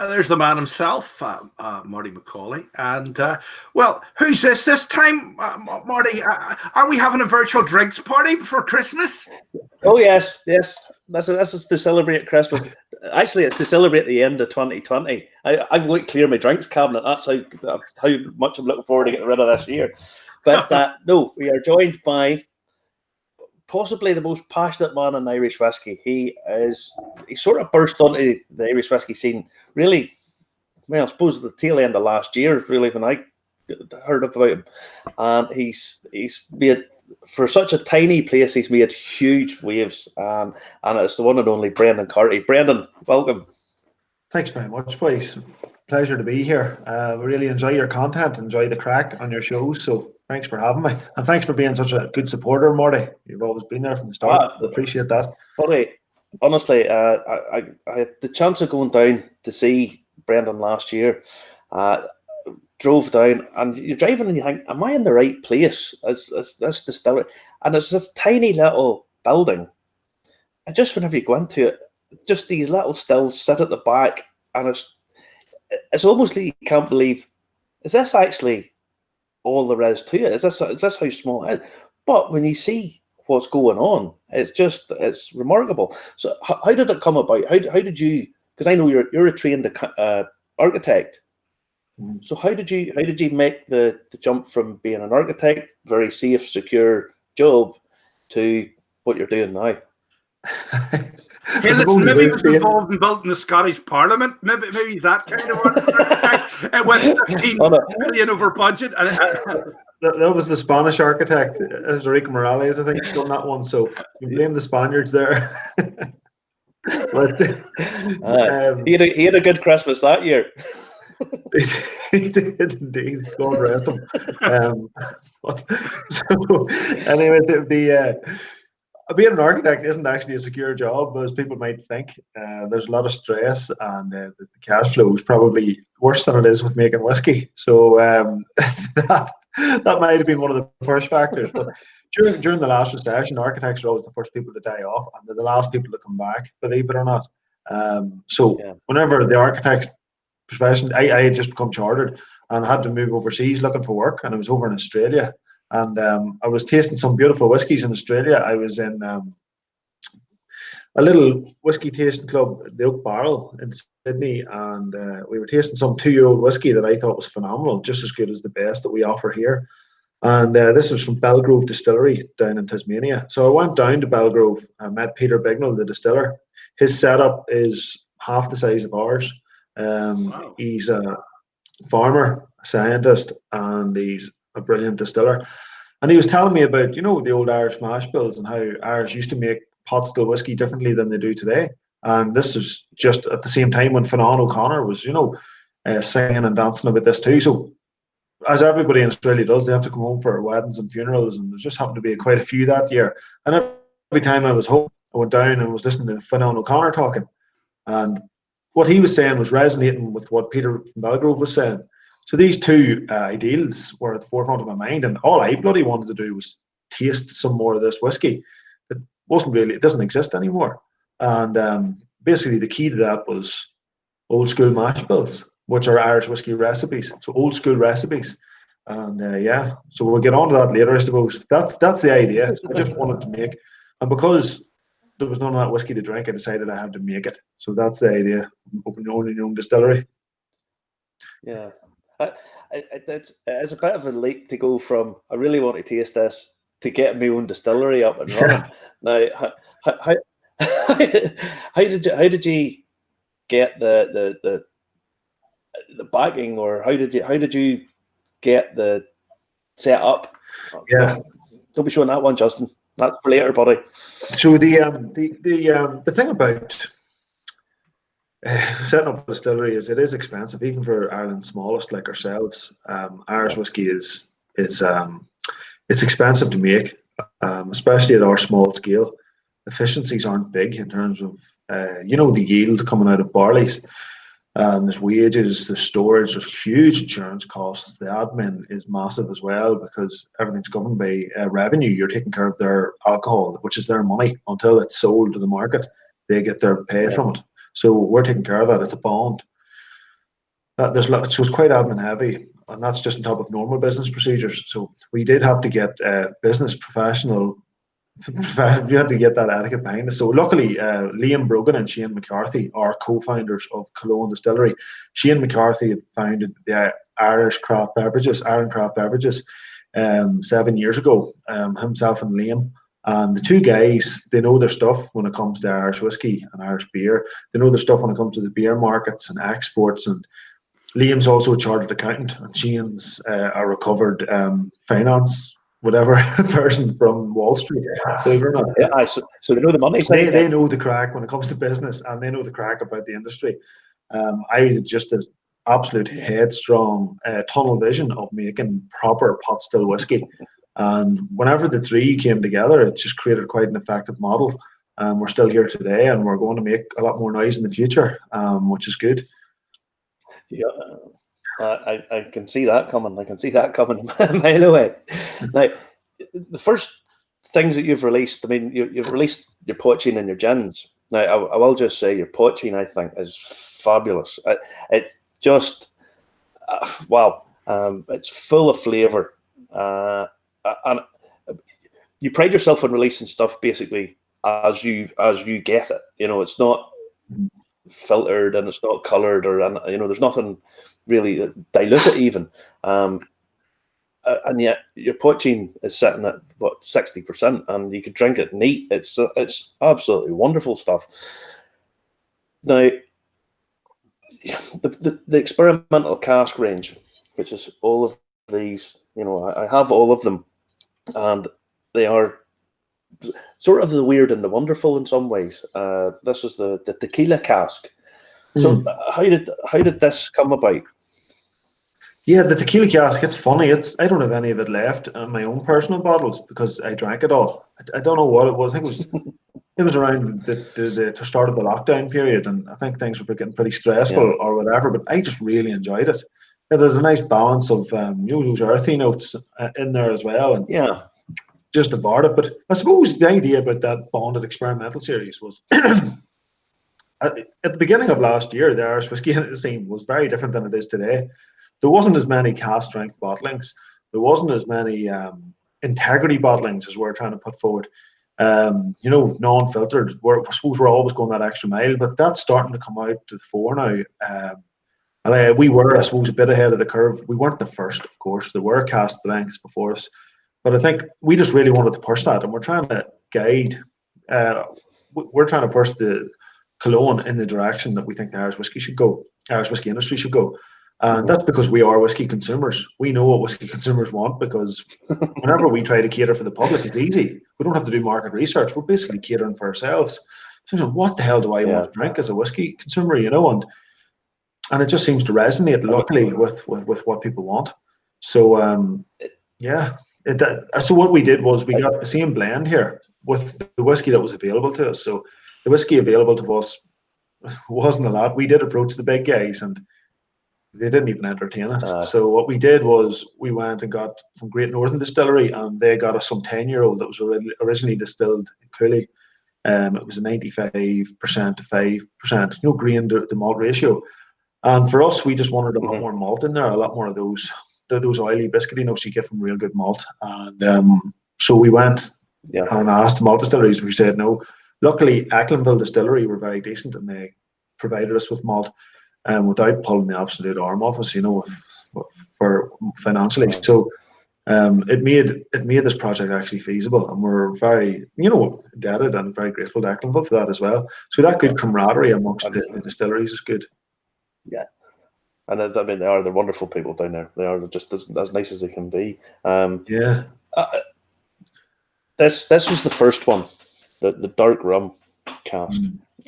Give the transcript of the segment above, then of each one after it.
There's the man himself, Marty McCauley. And, well, who's this time, Marty? Are we having a virtual drinks party before Christmas? Oh, yes. This is to celebrate Christmas. Actually, it's to celebrate the end of 2020. I've got to clear my drinks cabinet. That's how much I'm looking forward to getting rid of this year. But no, we are joined by possibly the most passionate man in Irish whiskey. He sort of burst onto the Irish whiskey scene really, well, I suppose at the tail end of last year, really, when I heard about him. And he's made, for such a tiny place, he's made huge waves. And it's the one and only Brendan Carty. Brendan, welcome. Thanks very much, boys. Pleasure to be here. We really enjoy your content, enjoy the crack on your shows. So thanks for having me. And thanks for being such a good supporter, Marty. You've always been there from the start. I appreciate that. Buddy, honestly, I had the chance of going down to see Brendan last year. Drove down, and you're driving and you think, am I in the right place? As this distillery? And it's this tiny little building. And just whenever you go into it, just these little stills sit at the back, and it's almost like you can't believe, is this actually all there is to it? Is this how small it is? But when you see what's going on, it's remarkable. So how did it come about? How did you? Because I know you're a trained architect. So how did you make the jump from being an architect, very safe, secure job, to what you're doing now? Maybe it was involved in building the Scottish Parliament. Maybe he's that kind of architect. It went 15 million over budget. And that was the Spanish architect, Enrique Morales, I think, done that one. So you blame the Spaniards there. But, he had a good Christmas that year. He did indeed. God rest him. So anyway, being an architect isn't actually a secure job, as people might think. There's a lot of stress, and the cash flow is probably worse than it is with making whiskey. So that might have been one of the first factors. But during the last recession, architects are always the first people to die off, and they're the last people to come back, believe it or not. Whenever the architects profession, I had just become chartered and had to move overseas looking for work, and I was over in Australia, and I was tasting some beautiful whiskies in Australia. I was in a little whiskey tasting club, the Oak Barrel in Sydney, and we were tasting some 2-year-old whiskey that I thought was phenomenal, just as good as the best that we offer here. And this is from Belgrove Distillery down in Tasmania. So I went down to Belgrove and met Peter Bignell, the distiller. His setup is half the size of ours. Wow. He's a farmer, a scientist, and he's a brilliant distiller. And he was telling me about, the old Irish mash bills and how Irish used to make pot still whiskey differently than they do today. And this is just at the same time when Fionnán O'Connor was, singing and dancing about this too. So as everybody in Australia does, they have to come home for weddings and funerals, and there just happened to be quite a few that year. And every time I was home, I went down and was listening to Fionnán O'Connor talking. And what he was saying was resonating with what Peter from Belgrove was saying. So these two ideals were at the forefront of my mind, and all I bloody wanted to do was taste some more of this whiskey. It doesn't exist anymore. And basically the key to that was old school mash bills, which are Irish whiskey recipes. So old school recipes. And so we'll get on to that later, I suppose. That's the idea. I just wanted to make, and because there was none of that whiskey to drink, I decided I had to make it. So that's the idea. Open your own distillery. Yeah. It's a bit of a leap to go from, I really want to taste this, to get my own distillery up and running. Now, how did you get the backing, or how did you get the set up? Yeah. Don't be showing that one, Justin. That's for later, buddy. So the thing about setting up a distillery is it is expensive, even for Ireland's smallest like ourselves. Irish whiskey is it's expensive to make, especially at our small scale. Efficiencies aren't big in terms of the yield coming out of barleys. There's wages, there's storage, there's huge insurance costs. The admin is massive as well, because everything's governed by revenue. You're taking care of their alcohol, which is their money, until it's sold to the market. They get their pay from it. So we're taking care of that. It's a bond. So it's quite admin heavy, and that's just on top of normal business procedures. So we did have to get business professional. We had to get that etiquette behind us. So luckily, Liam Brogan and Shane McCarthy are co-founders of Killowen Distillery. Shane McCarthy had founded the Iron Craft Beverages, 7 years ago. Himself and Liam. And the two guys, they know their stuff when it comes to Irish whiskey and Irish beer. They know their stuff when it comes to the beer markets and exports. And Liam's also a chartered accountant, and Shane's a recovered finance whatever person from Wall Street. Believe it or not. Yeah, so they know the money. They know the crack when it comes to business, and they know the crack about the industry. I had just this absolute headstrong tunnel vision of making proper pot still whiskey. And whenever the three came together, it just created quite an effective model. We're still here today, and we're going to make a lot more noise in the future, which is good. Yeah, I can see that coming. I can see that coming a mile away. Now, the first things that you've released, I mean, you've released your poaching and your gins. Now, I will just say your poaching, I think, is fabulous. It's just, wow, it's full of flavour. And you pride yourself on releasing stuff basically as you get it. You know, it's not filtered and it's not coloured, or there's nothing really diluted even. And yet your poaching is sitting at 60%, and you could drink it neat. It's absolutely wonderful stuff. Now, the experimental cask range, which is all of these, I have all of them, and they are sort of the weird and the wonderful in some ways. This is the tequila cask. So how did this come about? Yeah, the tequila cask, it's funny. I don't have any of it left in my own personal bottles because I drank it all. I don't know what it was. I think it was around the start of the lockdown period, and I think things were getting pretty stressful or whatever, but I just really enjoyed it. There's a nice balance of those earthy notes in there as well, and just devoured it. But I suppose the idea about that bonded experimental series was at the beginning of last year, the Irish whiskey scene was very different than it is today. There wasn't as many cask strength bottlings. There wasn't as many integrity bottlings as we're trying to put forward. Non-filtered. I suppose we're always going that extra mile, but that's starting to come out to the fore now. And we were, I suppose, a bit ahead of the curve. We weren't the first, of course. There were cask strengths before us, but I think we just really wanted to push that, and we're trying to guide. We're trying to push the Killowen in the direction that we think the Irish whiskey industry should go. And that's because we are whiskey consumers. We know what whiskey consumers want, because whenever we try to cater for the public, it's easy. We don't have to do market research. We're basically catering for ourselves. So what the hell do I want to drink as a whiskey consumer, And it just seems to resonate, luckily, with what people want. So, so what we did was we got the same blend here with the whiskey that was available to us. So the whiskey available to us wasn't a lot. We did approach the big guys, and they didn't even entertain us. So what we did was we went and got from Great Northern Distillery, and they got us some 10-year-old that was originally distilled in Cooley. It was a 95% to 5%, grain to malt ratio. And for us, we just wanted a lot more malt in there, a lot more of those oily biscuity notes you get from real good malt. And so we went and asked malt distilleries, who said no. Luckily, Ecklandville Distillery were very decent, and they provided us with malt without pulling the absolute arm off us, for financially. So it made this project actually feasible, and we're very, indebted and very grateful to Ecklandville for that as well. So that good camaraderie amongst the distilleries is good. Yeah. And I mean, they're wonderful people down there. They are just as nice as they can be. This was the first one, the dark rum cask.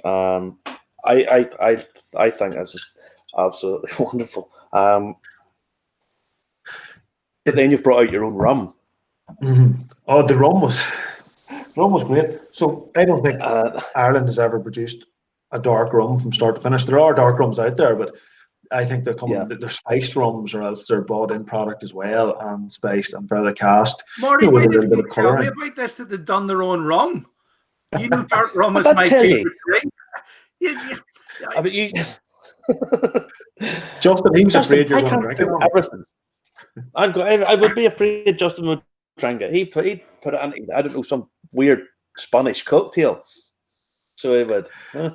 I think this is absolutely wonderful. But then you've brought out your own rum. Oh, the rum was great. So I don't think Ireland has ever produced a dark rum from start to finish. There are dark rums out there, but I think they're coming. They're spiced rums, or else they're bought in product as well, and spiced and further cast. Marty, why didn't you tell me about this, that they've done their own rum? Dark rum is my favorite drink. I mean, Justin, he was Justin, afraid you're I going to can't drink it. do everything. I would be afraid Justin would drink it. He'd put it into, I don't know, some weird Spanish cocktail. So he would. And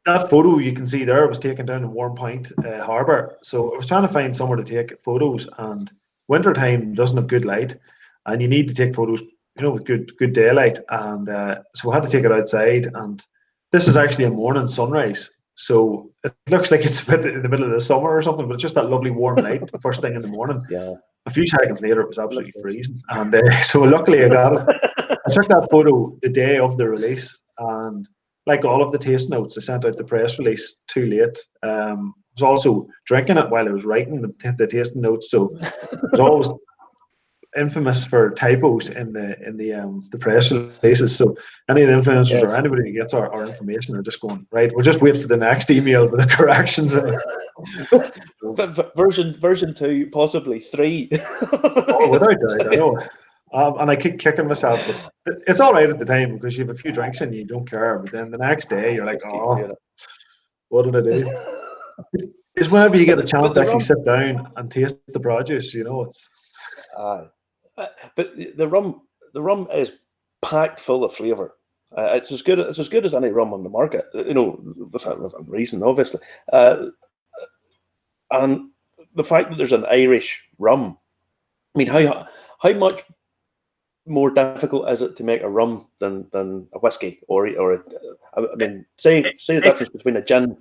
that photo you can see there was taken down in Warm Point Harbour. So I was trying to find somewhere to take photos, and wintertime doesn't have good light, and you need to take photos, with good daylight. And so I had to take it outside, and this is actually a morning sunrise. So it looks like it's a bit in the middle of the summer or something, but it's just that lovely warm light first thing in the morning. Yeah. A few seconds later, it was absolutely freezing. And so luckily I got it. I took that photo the day of the release, and like all of the taste notes, I sent out the press release too late. I was also drinking it while I was writing the tasting notes, so it was always infamous for typos in the press releases. So any of the influencers or anybody who gets our information are just going, right, we'll just wait for the next email with the corrections in it. Version 2, possibly 3. Oh, without doubt, I know. And I keep kicking myself, but it's all right at the time because you have a few drinks and you don't care. But then the next day you're like, oh, what did I do? It's whenever you get a chance to actually sit down and taste the produce, it's. But the rum is packed full of flavour. It's as good as any rum on the market. Without reason, obviously. And the fact that there's an Irish rum, I mean, how much more difficult is it to make a rum than a whiskey or I mean, say the difference between a gin,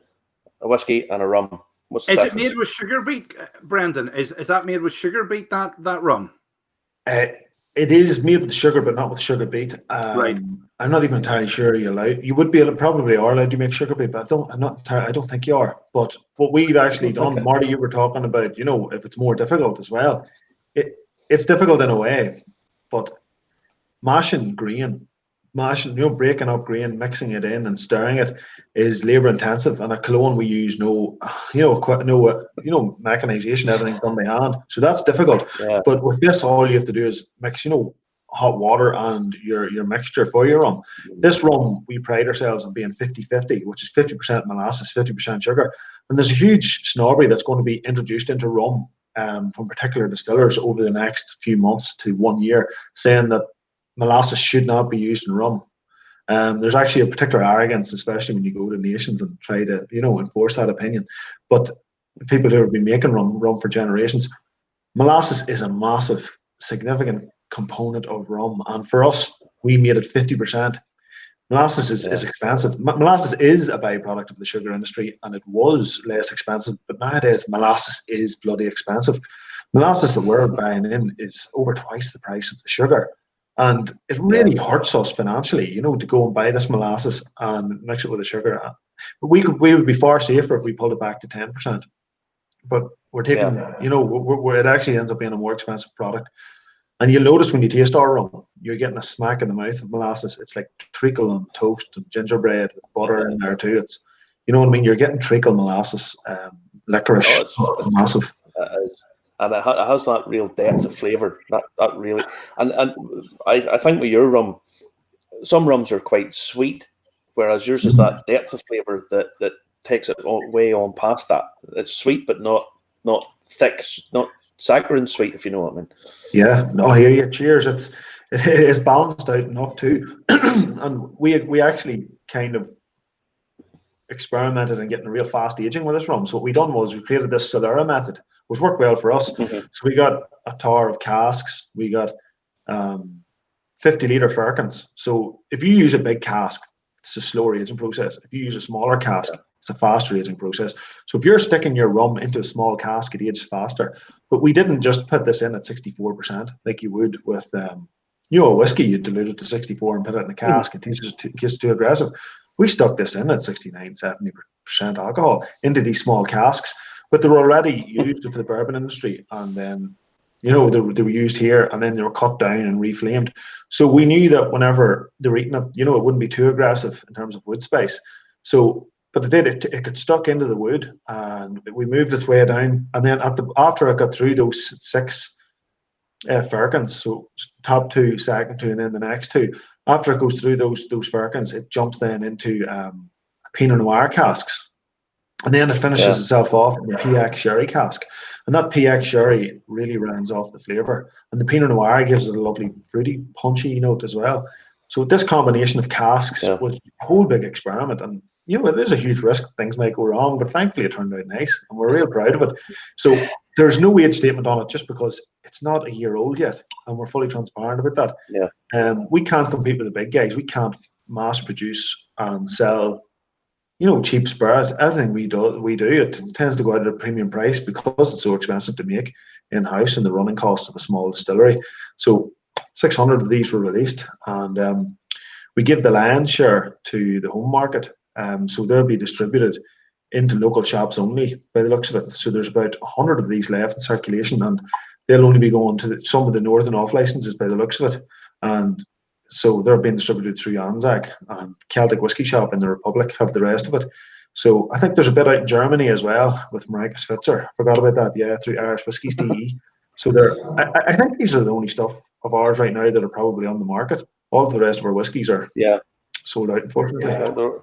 a whiskey, and a rum. What's the difference? Is it made with sugar beet, Brendan? Is that made with sugar beet, that rum? It is made with sugar, but not with sugar beet. Right. I'm not even entirely sure you're allowed. You would be probably are allowed to make sugar beet, but I don't think you are. But what we've actually done, Marty, you were talking about, if it's more difficult as well. It's difficult in a way, but mashing, breaking up grain, mixing it in and stirring it is labor intensive. And at Killowen we use no mechanization, everything done by hand. So that's difficult. Yeah. But with this, all you have to do is mix, hot water and your mixture for your rum. This rum, we pride ourselves on being 50-50, which is 50% molasses, 50% sugar. And there's a huge snobbery that's going to be introduced into rum from particular distillers over the next few months to 1 year, saying that molasses should not be used in rum. There's actually a particular arrogance, especially when you go to nations and try to, enforce that opinion. But people who have been making rum for generations, molasses is a massive, significant component of rum. And for us, we made it 50%. Molasses is expensive. Molasses is a byproduct of the sugar industry, and it was less expensive. But nowadays, molasses is bloody expensive. Molasses that we're buying in is over twice the price of the sugar. And it really hurts us financially, to go and buy this molasses and mix it with the sugar. But we would be far safer if we pulled it back to 10%. But we're taking, it actually ends up being a more expensive product. And you'll notice when you taste our rum, you're getting a smack in the mouth of molasses. It's like treacle on toast and gingerbread with butter in there too. It's, you know what I mean? You're getting treacle molasses, licorice, it's massive. And it has that real depth of flavour. That really, and I think with your rum, some rums are quite sweet, whereas yours is that depth of flavour that takes it way on past that. It's sweet, but not thick, not saccharine sweet, if you know what I mean. Yeah, no, I hear you. Cheers. It's balanced out enough too, and we actually kind of experimented in getting a real fast aging with this rum. So what we done was we created this Solera method, which worked well for us. Mm-hmm. So we got a tower of casks. We got 50-litre firkins. So if you use a big cask, it's a slower aging process. If you use a smaller cask, it's a faster aging process. So if you're sticking your rum into a small cask, it ages faster. But we didn't just put this in at 64% like you would with a whiskey. You dilute it to 64 and put it in a cask. It gets too aggressive. We stuck this in at 69-70% alcohol into these small casks, but they were already used for the bourbon industry, and then they were used here, and then they were cut down and reflamed. So we knew that whenever they were eating it, it wouldn't be too aggressive in terms of wood spice. So, but it got stuck into the wood, and we moved its way down, and then after it got through those 6 firkins, so top 2, second 2, and then the next 2. After it goes through those firkins, it jumps then into Pinot Noir casks. And then it finishes itself off in the PX sherry cask. And that PX sherry really rounds off the flavour. And the Pinot Noir gives it a lovely fruity, punchy note as well. So this combination of casks was a whole big experiment. And, it is a huge risk. Things might go wrong, but thankfully it turned out nice. And we're real proud of it. So there's no age statement on it just because it's not a year old yet. And we're fully transparent about that. We can't compete with the big guys. We can't mass produce and sell cheap spirit. Everything we do, it tends to go out at a premium price because it's so expensive to make in-house and the running cost of a small distillery. So 600 of these were released, and we give the lion's share to the home market. So they'll be distributed into local shops only by the looks of it. So there's about 100 of these left in circulation, and they'll only be going to some of the northern off licenses by the looks of it. And so they're being distributed through Anzac, and Celtic Whisky Shop in the Republic have the rest of it. So I think there's a bit out in Germany as well with Marcus Spitzer. Forgot about that, through Irish Whiskies DE. So I think these are the only stuff of ours right now that are probably on the market. All of the rest of our whiskies are sold out, unfortunately.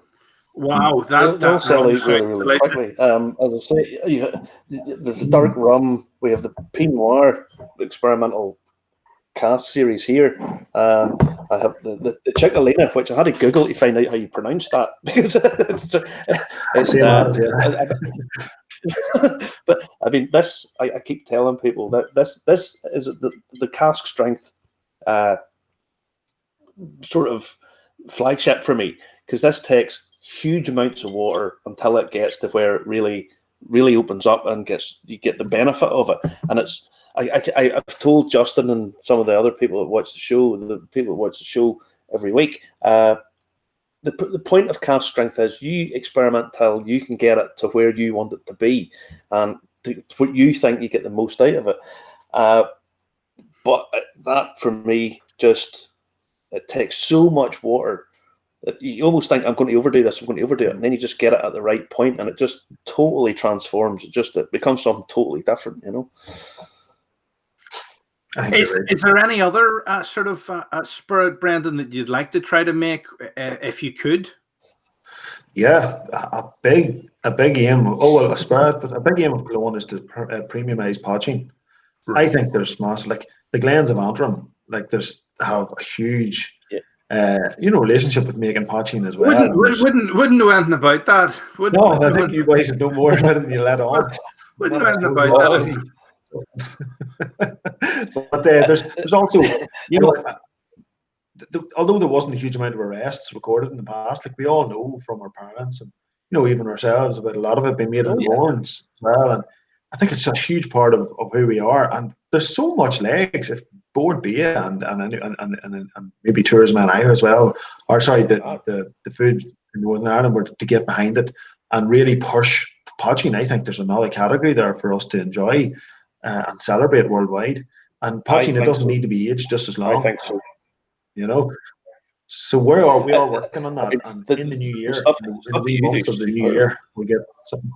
Wow, they'll sell out really quickly. As I say, the dark rum, we have the Pinot Noir experimental cast series here. I have the Chicalina, which I had to Google to find out how you pronounce that because but I mean, this I keep telling people that this is the cask strength sort of flagship for me, because this takes huge amounts of water until it gets to where it really opens up and you get the benefit of it. And it's I've told Justin and some of the other people that watch the show, every week, the point of cask strength is you experiment till you can get it to where you want it to be, and to what you think you get the most out of it. But that, for me, it takes so much water that you almost think, I'm going to overdo this, and then you just get it at the right point, and it just totally transforms. It becomes something totally different, Is there any other sort of spirit, Brendan, that you'd like to try to make if you could? Yeah, a big aim. A spirit, but a big aim of Killowen is to premiumize poaching. Right. I think there's massive, like the Glens of Antrim, like have a huge, relationship with making poaching as well. Wouldn't know anything about that. I think you guys would know more about it than you let on. Wouldn't know anything about that. But there's also, although there wasn't a huge amount of arrests recorded in the past, like we all know from our parents and even ourselves, about a lot of it being made in Lawrence as well. And I think it's a huge part of who we are. And there's so much legs if Board B and maybe Tourism and I as well, or sorry, the food in Northern Ireland were to get behind it and really push poaching. I think there's another category there for us to enjoy and celebrate worldwide. And poaching, it doesn't need to be aged just as long. I think so. So we are working on that, and in the new year, in the months of the new year, we get something.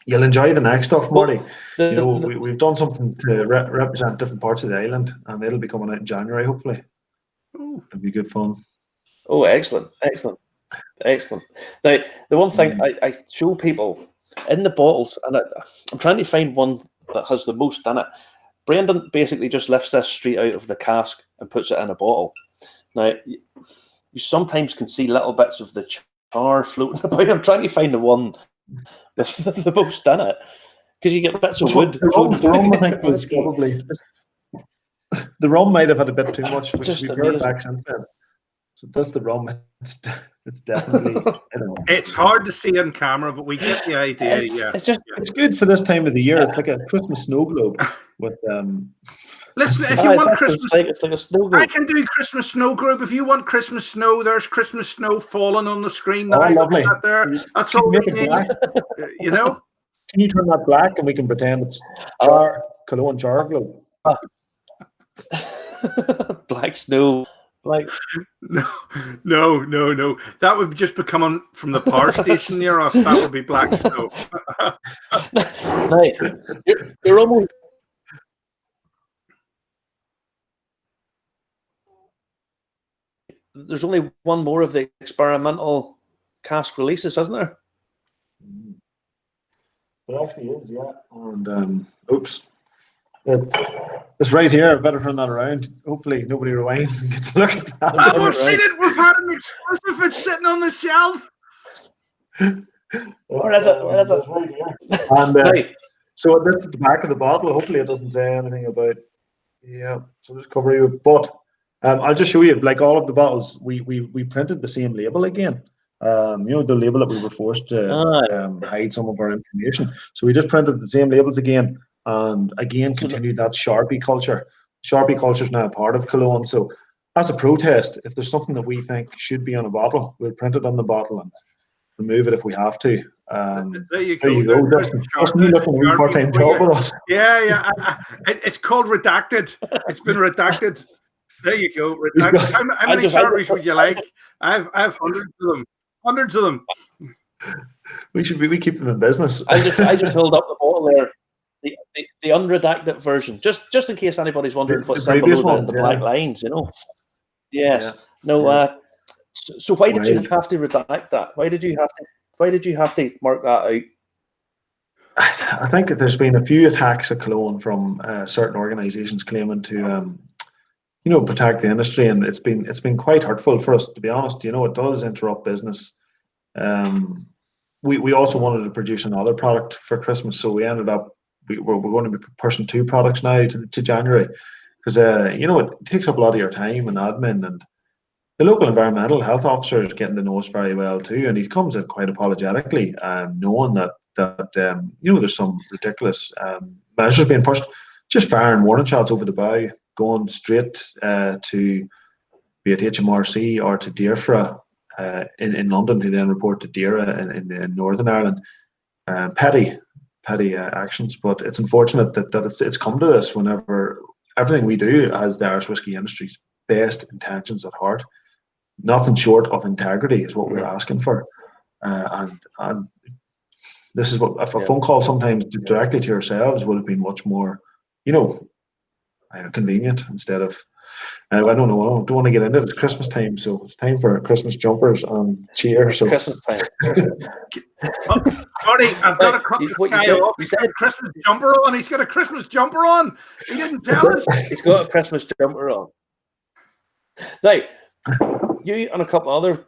You'll enjoy the next stuff, Marty. We've done something to represent different parts of the island, and it'll be coming out in January, hopefully. It'll be good fun. Oh, excellent. Now, the one thing I show people in the bottles, and I'm trying to find one that has the most in it. Brendan basically just lifts this straight out of the cask and puts it in a bottle. Now, you sometimes can see little bits of the char floating about. I'm trying to find the one with the most in it, because you get bits of wood. The rum, I think, was probably the rum might have had a bit too much, which we've heard back since then. So that's the rum. It's definitely. It's hard to see on camera, but we get the idea. Yeah, it's good for this time of the year. It's like a Christmas snow globe with. Listen, if you want Christmas, it's like a snow globe. I can do Christmas snow globe. If you want Christmas snow, there's Christmas snow falling on the screen now. Oh, lovely! That's all we need. Can you turn that black and we can pretend it's Killowen char globe? Black snow. Like no. That would just be coming from the power station near us. That would be black snow. Right. You're almost. There's only one more of the experimental cask releases, isn't there? There actually is, yeah. And oops, it's right here. I better turn that around. Hopefully, nobody rewinds and gets a look at that. Oh, Turn we've it seen around. it. We've had an exclusive. It's sitting on the shelf. Where is it? Where is it? It's right here. And Right. so this is the back of the bottle. Hopefully, it doesn't say anything about. Yeah, so just cover you. But I'll just show you. Like all of the bottles, we printed the same label again. The label that we were forced to Ah, hide some of our information. So we just printed the same labels again, and again so continued that Sharpie culture. Sharpie culture is now a part of Killowen. So as a protest, if there's something that we think should be on a bottle, we'll print it on the bottle and remove it if we have to. There you There go. you go, There's Dustin. the Dustin, you looking a wee Sharpie part-time for job you. with us. Yeah. It's called redacted. It's been redacted. There you go. We've Redacted. got- How many Sharpies would you like? I've hundreds of them. Hundreds of them. we keep them in business. I just held up the bottle there, the unredacted version, just in case anybody's wondering The what's down previous below ones, the black yeah. lines, Yes. Yeah. No. Yeah. So why did you Wild. have to redact that? Why did you have to mark that out? I think that there's been a few attacks at Killowen from certain organisations claiming to, protect the industry, and it's been quite hurtful for us, to be honest. It does interrupt business. We also wanted to produce another product for Christmas, so we ended up we're going to be pushing two products now to January, because it takes up a lot of your time and admin, and the local environmental health officer is getting to know us very well too, and he comes in quite apologetically, knowing that there's some ridiculous measures being pushed, just firing warning shots over the bow, going straight to be it HMRC or to DEIRFRA in London, who then report to DEIRA in Northern Ireland. Petty actions, but it's unfortunate that it's come to this whenever everything we do has the Irish whiskey industry's best intentions at heart. Nothing short of integrity is what we're asking for, and this is what if a phone call sometimes directly to yourselves would have been much more, convenient instead of. I don't know. I don't want to get into it. It's Christmas time, so it's time for Christmas jumpers and cheer. So Christmas time. Marty, I've got to cut this What you guy did- off. you He's got a did- Christmas jumper on. He's got a Christmas jumper on. He didn't tell us. He's got a Christmas jumper on. Now, you and a couple other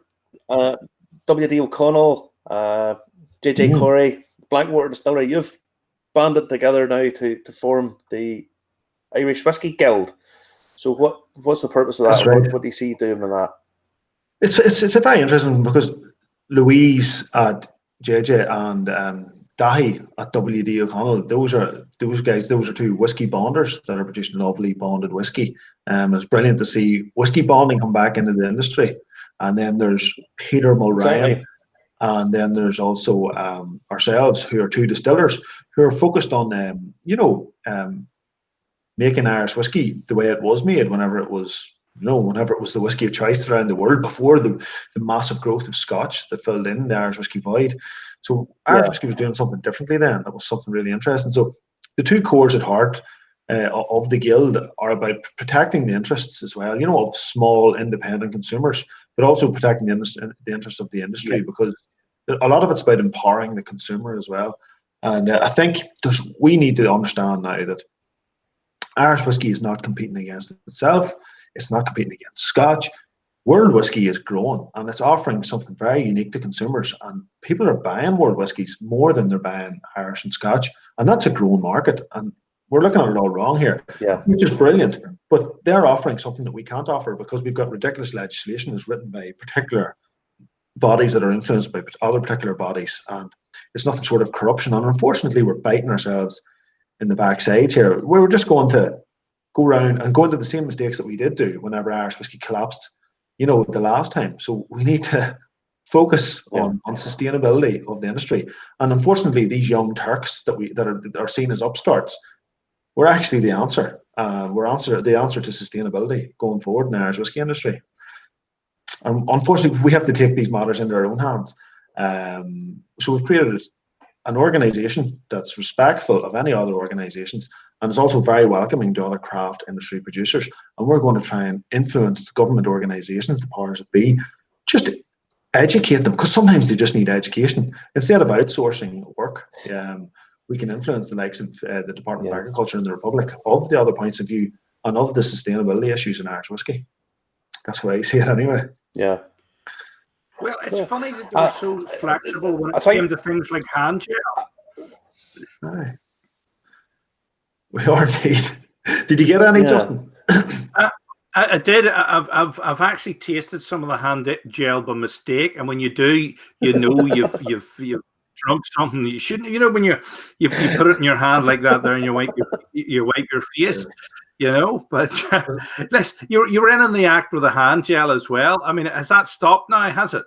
W.D. O'Connell, JJ Corey, Blackwater Distillery, you've banded together now to form the Irish Whiskey Guild. So what's the purpose of that? That's right. What do you see doing with that? It's a very interesting, because Louise at JJ and Dahi at WD O'Connell, those are two whiskey bonders that are producing lovely bonded whiskey. It's brilliant to see whiskey bonding come back into the industry. And then there's Peter Mulryan, Exactly. and then there's also ourselves, who are two distillers who are focused on making Irish whiskey the way it was made whenever it was the whiskey of choice around the world, before the massive growth of Scotch that filled in the Irish whiskey void. So Irish whiskey was doing something differently then. That was something really interesting. So the two cores at heart of the guild are about protecting the interests as well, of small independent consumers, but also protecting the interests of the industry, because a lot of it's about empowering the consumer as well. And I think we need to understand now that Irish whiskey is not competing against itself. It's not competing against Scotch. World whiskey is growing, and it's offering something very unique to consumers. And people are buying world whiskies more than they're buying Irish and Scotch, and that's a growing market. And we're looking at it all wrong here, which is brilliant. But they're offering something that we can't offer, because we've got ridiculous legislation that's written by particular bodies that are influenced by other particular bodies, and it's nothing short of corruption. And unfortunately, we're biting ourselves in the backsides here. We're just going to go around and go into the same mistakes that we did do whenever Irish whiskey collapsed, the last time. So we need to focus on sustainability of the industry. And unfortunately, these young Turks that are seen as upstarts, we're actually the answer. We're the answer to sustainability going forward in the Irish whiskey industry. And unfortunately, we have to take these matters into our own hands. So we've created an organisation that's respectful of any other organisations, and is also very welcoming to other craft industry producers. And we're going to try and influence the government organisations, the powers that be, just to educate them, because sometimes they just need education instead of outsourcing work. we can influence the likes of the Department Yeah. of Agriculture in the Republic of the other points of view and of the sustainability issues in Irish whiskey. That's how I see it anyway. Yeah. Well, it's Yeah. funny that they were so flexible when I it think- came to things like hand gel. Aye. We are indeed. Did you get any, Yeah. Justin? I did. I've actually tasted some of the hand gel by mistake, and when you do, you know you've drunk something you shouldn't. You know when you put it in your hand like that there, and you wipe your face. You know, but you were in the act with the hand gel as well. I mean, has that stopped now? Has it?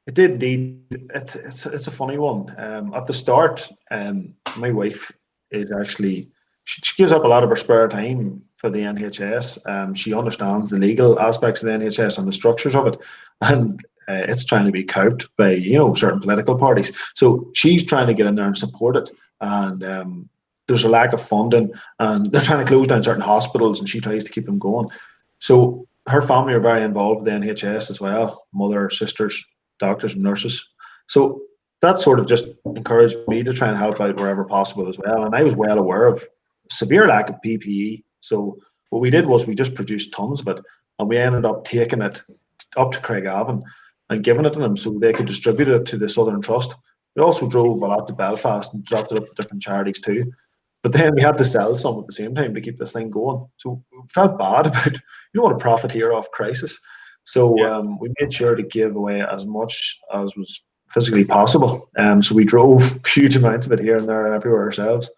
It did indeed. It's a funny one. At the start, my wife is actually she gives up a lot of her spare time for the NHS. She understands the legal aspects of the NHS and the structures of it, and it's trying to be coped by certain political parties. So she's trying to get in there and support it, and there's a lack of funding, and they're trying to close down certain hospitals, and she tries to keep them going. So her family are very involved with the NHS as well, mother, sisters, doctors and nurses. So that sort of just encouraged me to try and help out wherever possible as well. And I was well aware of severe lack of PPE. So what we did was we just produced tons of it, and we ended up taking it up to Craigavon and giving it to them so they could distribute it to the Southern Trust. We also drove a lot to Belfast and dropped it up to different charities too. But then we had to sell some at the same time to keep this thing going. So we felt bad about, you don't want to profiteer off crisis. So we made sure to give away as much as was physically possible. So we drove huge amounts of it here and there and everywhere ourselves.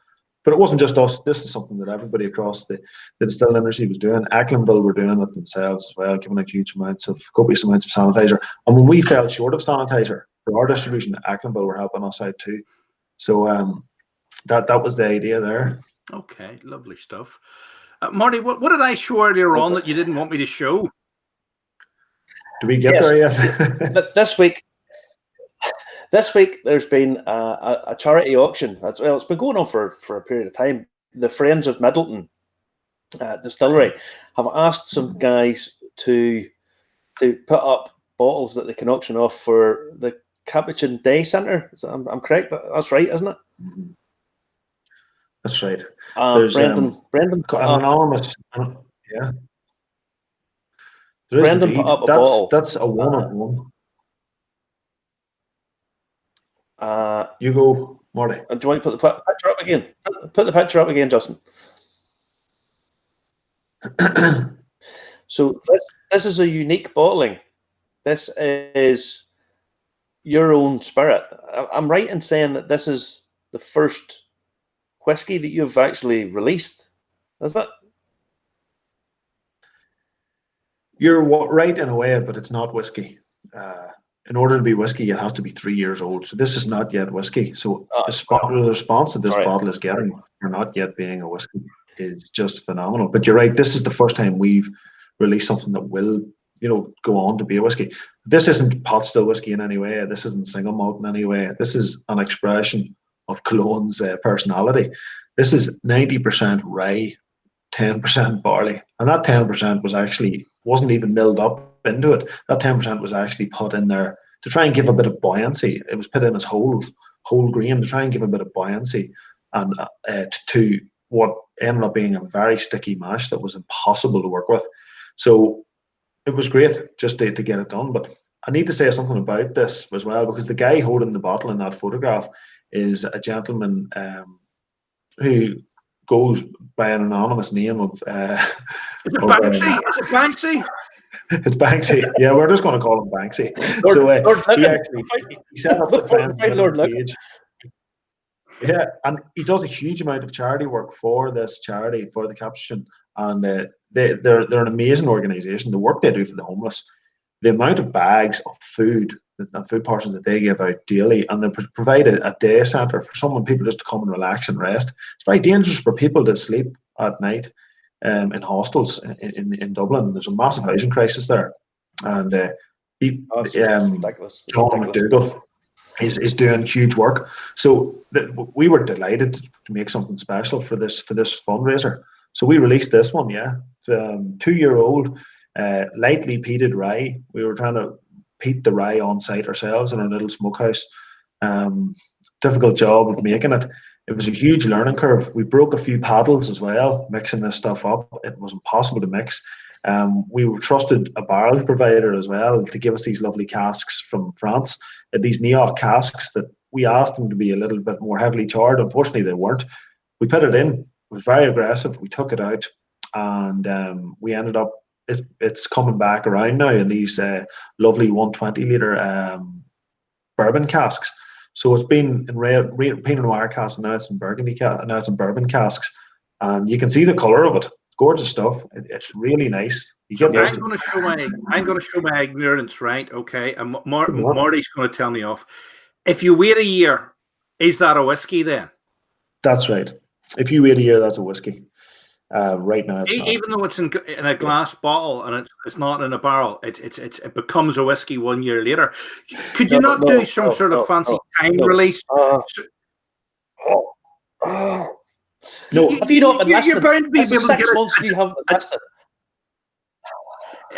But it wasn't just us. This is something that everybody across the distilling industry was doing. Acklandville were doing it themselves as well, giving out copious amounts of sanitizer. And when we fell short of sanitizer for our distribution, Acklandville were helping us out too. So that was the idea there. Okay, lovely stuff. Marty, what did I show earlier on that you didn't want me to show? Do we get there yet? This week there's been a charity auction. It's been going on for a period of time. The Friends of Middleton Distillery have asked some guys to put up bottles that they can auction off for the Capuchin Day Centre. I'm correct? That's right, isn't it? That's right. There's Brendan an anonymous. Yeah. There is Brendan indeed. put up a bottle. That's a one of one. You go, Marty. Do you want to put the picture up again? Put the picture up again, Justin. So this is a unique bottling. This is your own spirit. I'm right in saying that this is the first whiskey that you've actually released, is it? You're right in a way, but it's not whiskey. In order to be whiskey, it has to be 3 years old. So this is not yet whiskey. So the response that this bottle is getting for not yet being a whiskey is just phenomenal. But you're right, this is the first time we've released something that will, go on to be a whiskey. This isn't pot still whiskey in any way. This isn't single malt in any way. This is an expression of Killowen's personality. This is 90% rye, 10% barley, and that 10% wasn't even milled up into it. That 10% was actually put in there to try and give a bit of buoyancy. It was put in as whole grain to try and give a bit of buoyancy and to what ended up being a very sticky mash that was impossible to work with. So it was great just to get it done. But I need to say something about this as well, because the guy holding the bottle in that photograph is a gentleman who goes by an anonymous name of Banksy. Is it Banksy? It's Banksy. Yeah, we're just going to call him Banksy. He set up the Friends page. Yeah, and he does a huge amount of charity work for this charity, for the Capuchin, and they're an amazing organisation. The work they do for the homeless, the amount of bags of food and food portions that they give out daily, and they provide a day centre for people just to come and relax and rest. It's very dangerous for people to sleep at night in hostels in Dublin. There's a massive housing crisis there, and ridiculous. John McDougall is doing huge work. So we were delighted to make something special for this fundraiser. So we released this one, 2-year-old, lightly peated rye. We were trying to peat the rye on site ourselves in our little smokehouse to difficult job of making it. It was a huge learning curve. We broke a few paddles as well, mixing this stuff up. It was impossible to mix. We trusted a barrel provider as well to give us these lovely casks from France, these Neoc casks that we asked them to be a little bit more heavily charred. Unfortunately, they weren't. We put it in. It was very aggressive. We took it out, and we ended up. It's coming back around now in these lovely 120 litre bourbon casks. So it's been in Pinot Noir casks, and now it's in Burgundy now it's in bourbon casks, and you can see the color of it. Gorgeous stuff. It's really nice. So I'm going to show my ignorance, right? Okay, and Marty's going to tell me off. If you wait a year, is that a whiskey then? That's right. If you wait a year, that's a whiskey. Right now, even though it's in a glass bottle and it's not in a barrel, it becomes a whiskey 1 year later. Could you not do some sort of fancy time release? No, if you don't invest you're bound to be able to 6 months you haven't invested.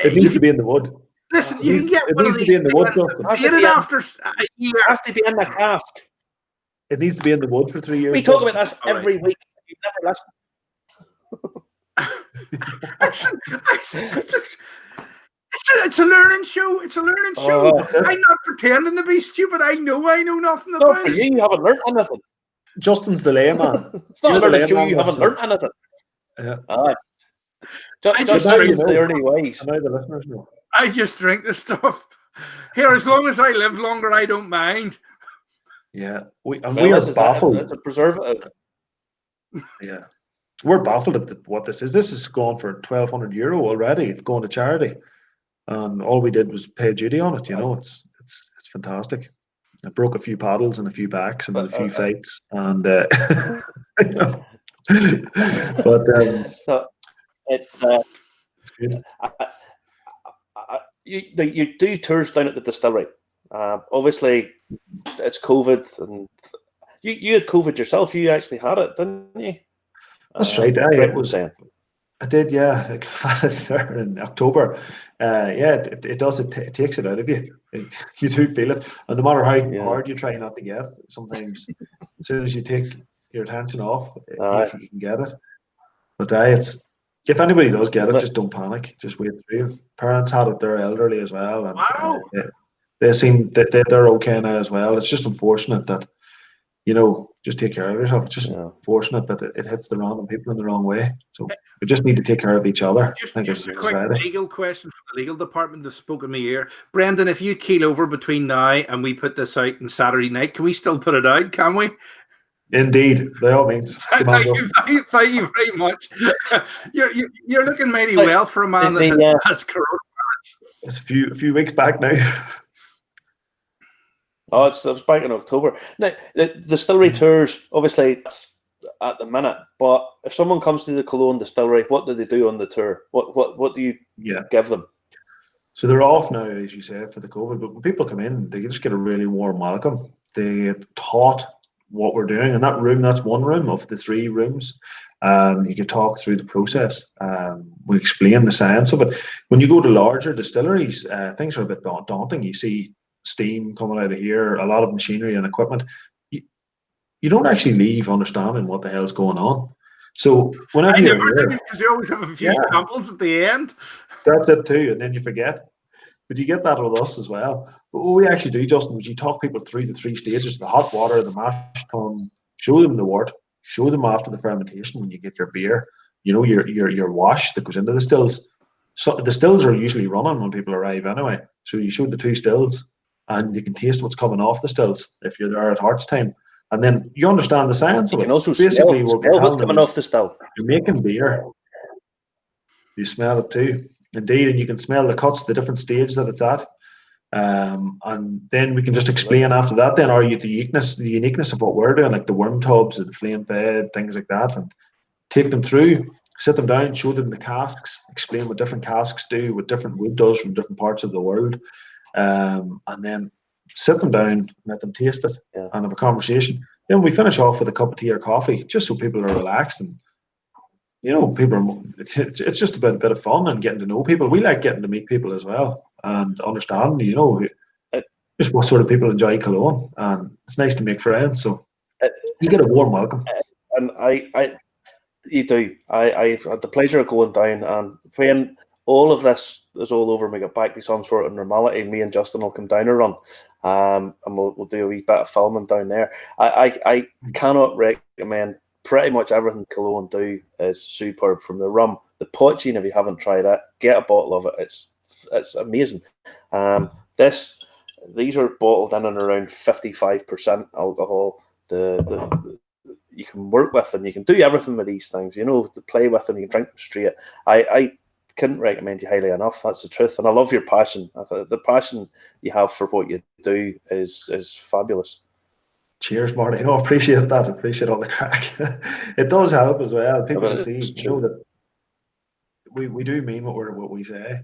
It needs to be in the wood. Listen, you can get it one needs of to these. be in the wood. After a year. It has to be in the cask. It needs to be in the wood for 3 years. We talk about this every week. You never listen. It's a learning show. It's a learning show. I'm not pretending to be stupid. I know nothing about it. You haven't learned anything. Justin's the layman. It's not a learning show. You haven't learned anything. Yeah. Justin's the early ways. I know the listeners know. I just drink the stuff. Here, as long as I live longer, I don't mind. Yeah, we are baffled. It's a preservative. Yeah. We're baffled at what this is. This is going for €1,200 already. It's going to charity, and all we did was pay duty on it. You know, it's fantastic. I broke a few paddles and a few backs and a few fights, and you know. But it's good. You do tours down at the distillery. Obviously, it's COVID, and you had COVID yourself. You actually had it, didn't you? That's right. I did, yeah. I had it there in October. It does. It takes it out of you. You do feel it, and no matter how hard you try not to get, sometimes as soon as you take your attention off, you can get it. But it's if anybody does get it, just don't panic. Just wait through. Parents had it; they're elderly as well, and wow. They seem that they're okay now as well. It's just unfortunate that. Just take care of yourself. It's just fortunate that it hits the random people in the wrong way. So we just need to take care of each other. Just a quick legal question from the legal department that spoke in my ear. Brendan, if you keel over between now and we put this out on Saturday night, can we still put it out? Can we? Indeed, by all means. Thank you very much. You're looking mighty well for a man that has coronavirus. It's a few weeks back now. Oh, it was back in October. Now, the distillery tours, obviously, that's at the minute. But if someone comes to the Killowen distillery, what do they do on the tour? What do you give them? So they're off now, as you said, for the COVID. But when people come in, they just get a really warm welcome. They get taught what we're doing. And that room, that's one room of the 3 rooms. You can talk through the process. We explain the science of it. When you go to larger distilleries, things are a bit daunting. You see steam coming out of here, a lot of machinery and equipment. You don't actually leave understanding what the hell's going on. So whenever you're here, because you always have a few samples at the end. That's it too, and then you forget. But you get that with us as well. But what we actually do, Justin, is you talk people through the 3 stages: the hot water, the mash tun, show them the wort, show them after the fermentation when you get your beer. Your wash that goes into the stills. So the stills are usually running when people arrive anyway. So you show the 2 stills. And you can taste what's coming off the stills if you're there at Hearts time. And then you understand the science of it. You can also basically smell what's coming off the still. You're making beer. You smell it too. Indeed, and you can smell the cuts, the different stage that it's at. And then we can just explain after that then the uniqueness of what we're doing, like the worm tubs, the flame fed, things like that, and take them through, sit them down, show them the casks, explain what different casks do, what different wood does from different parts of the world. And then sit them down, let them taste it, and have a conversation. Then we finish off with a cup of tea or coffee, just so people are relaxed and it's just a bit of fun and getting to know people. We like getting to meet people as well and understanding. just what sort of people enjoy Killowen, and it's nice to make friends. So you get a warm welcome. And you do. I've had the pleasure of going down, and when all of this is all over and we get back to some sort of normality, me and Justin will come down a run, and we'll do a wee bit of filming down there. I cannot recommend. Pretty much everything Killowen do is superb. From the rum, the poaching. If you haven't tried it, get a bottle of it. It's amazing. These are bottled in and around 55% alcohol. You can work with them. You can do everything with these things. To play with them. You can drink them straight. I couldn't recommend you highly enough. That's the truth. And I love your passion. The passion you have for what you do is fabulous. Cheers, Marty. I appreciate that. I appreciate all the crack. It does help as well. People can see, that we do mean what we say.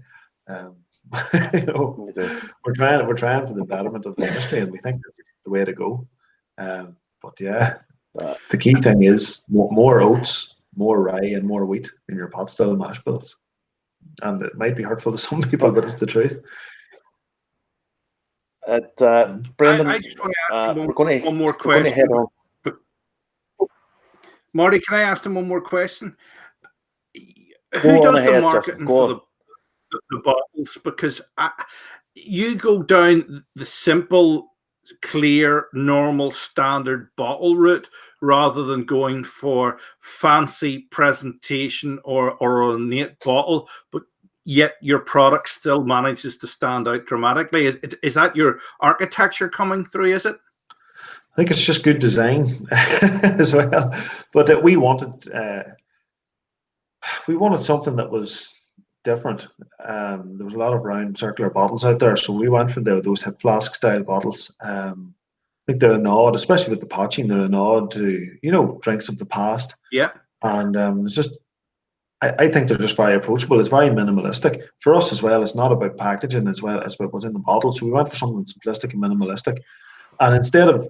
We're trying for the betterment of the industry, and we think that's the way to go. But yeah, the key thing is more oats, more rye, and more wheat in your pot still mash bills. And it might be hurtful to some people, but it's the truth. Brendan, I just want to ask one more question. Marty, can I ask them one more question? Who does the marketing for the bottles? Because you go down the simple, clear, normal, standard bottle route rather than going for fancy presentation or ornate bottle, but yet your product still manages to stand out dramatically. Is that your architecture coming through, is it? I think it's just good design as well. But we wanted something that was different. There was a lot of round circular bottles out there, so we went for those hip flask style bottles. I think they're a nod, especially with the poaching, they're a nod to drinks of the past. Yeah. And it's just, I think they're just very approachable. It's very minimalistic for us as well. It's not about packaging as well as what's in the bottle. So we went for something simplistic and minimalistic. And instead of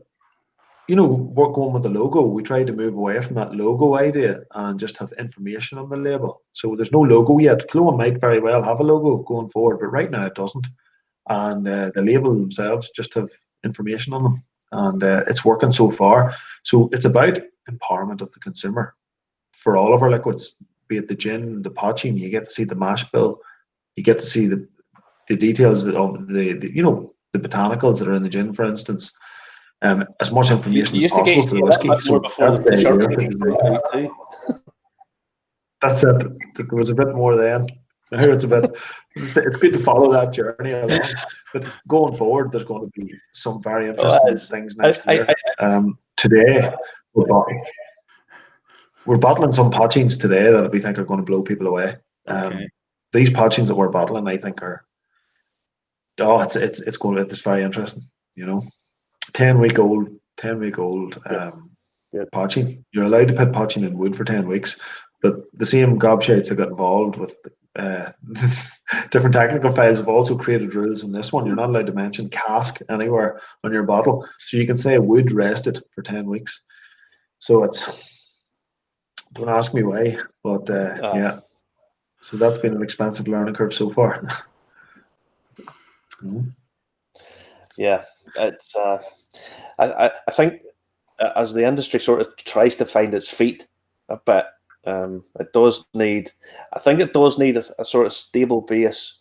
we're going with the logo, we tried to move away from that logo idea and just have information on the label. So there's no logo yet. Killowen might very well have a logo going forward, but right now it doesn't. And the label themselves just have information on them, and it's working so far. So it's about empowerment of the consumer for all of our liquids, be it the gin, the poaching. You get to see the mash bill, you get to see the details of the botanicals that are in the gin, for instance. As much information as possible for the whiskey. So that's it. There was a bit more then. Now it's good to follow that journey along. But going forward, there's going to be some very interesting things next year. Today, we're bottling some poachings today that we think are going to blow people away. These poachings that we're bottling, I think, it's very interesting. 10-week old poaching. You're allowed to put poaching in wood for 10 weeks, but the same gobshites that got involved with different technical files have also created rules in this one. You're not allowed to mention cask anywhere on your bottle, so you can say wood rested for 10 weeks. So don't ask me why, but yeah. So that's been an expensive learning curve so far. Yeah, it's. I think as the industry sort of tries to find its feet a bit, it does need. I think it does need a sort of stable base,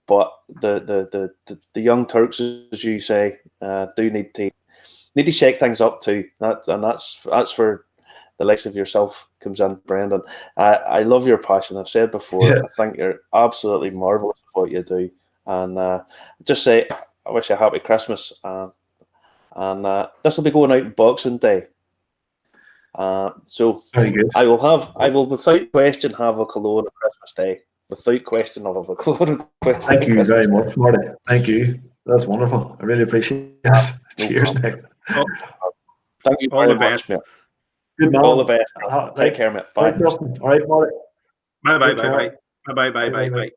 but the young Turks, as you say, do need to shake things up too. That's where the likes of yourself comes in, Brendan. I love your passion. I've said before. Yeah. I think you're absolutely marvelous at what you do, and just say I wish you a happy Christmas. And this will be going out on Boxing Day. So I will without question have a Killowen on Christmas Day. Without question, I'll have a Killowen on Christmas Day. Thank you very much, Marty. Thank you. That's wonderful. I really appreciate it. Cheers, Nick. Thank you very much, mate. Good man. All the best. Take care, mate. Bye. All right, Marty. Bye.